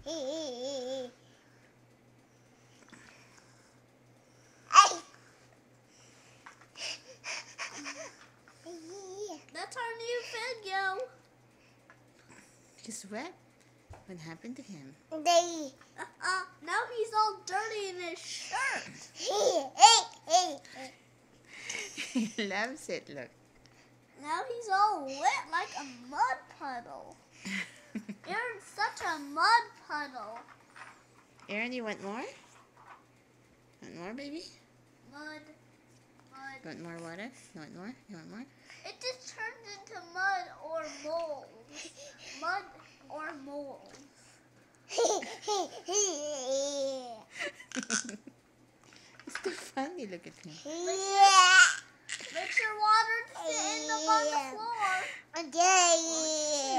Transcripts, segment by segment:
That's our new video. He's wet. What happened to him? Now he's all dirty in his shirt. He loves it, look. Now he's all wet like a mud puddle. Aaron's such a mud puddle. Aaron, you want more? Want more, baby? Mud. You want more water? You want more? You want more? It just turns into mud or mold. Mud or mold. It's too funny, look at him. Make sure water doesn't end up on the floor.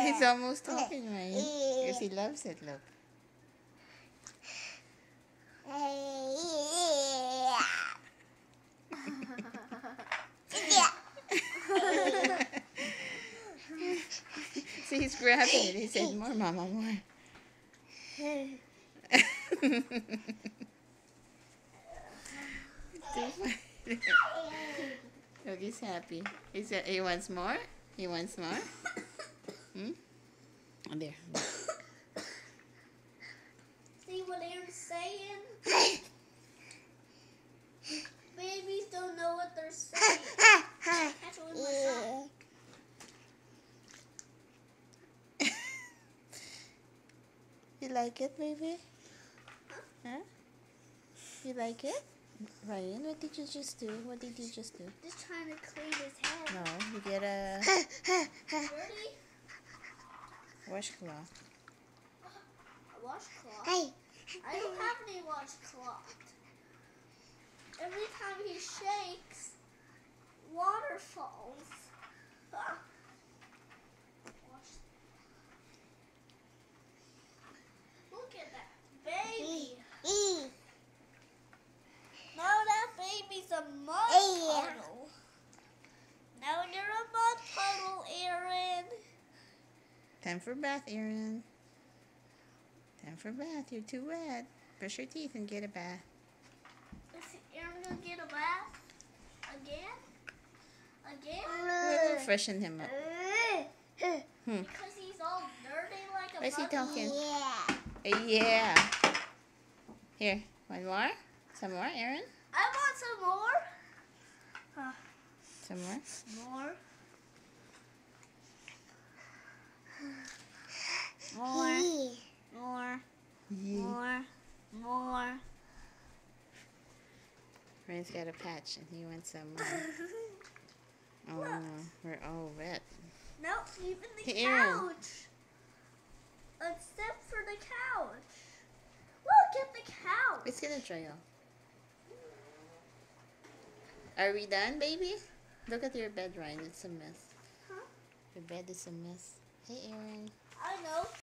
He's almost talking, right? Because he loves it, look. See, he's grabbing it. He said, more, Mama, more. Look, he's happy. He wants more? He wants more? Hmm? Oh, there. See what Aaron's saying? Babies don't know what they're saying. Catch it with my son. You like it, baby? Huh? You like it? Ryan, what did you just do? What did you just do? Just trying to clean his head. No, you get a Dirty? washcloth. A washcloth? I don't have any washcloth. Every time he shakes, water falls. Look at that baby. Now that baby's a mud puddle. Now you're a mud puddle, Aaron. Time for bath, Aaron. Time for bath. You're too wet. Brush your teeth and get a bath. Is Aaron gonna get a bath? Again? We'll freshen him up. Because he's all dirty like a Why is he puddle? talking? Yeah. Here, one more? Some more, Aaron? I want some more. Some more? More. More. Ryan's got a patch and he wants some more. Oh no, we're all wet. No, even the Hey, Aaron. couch. Except for the couch. Look at the couch. It's gonna dry off. Are we done, baby? Look at your bed, Ryan. It's a mess. Huh? Your bed is a mess. Hey, Aaron. I know.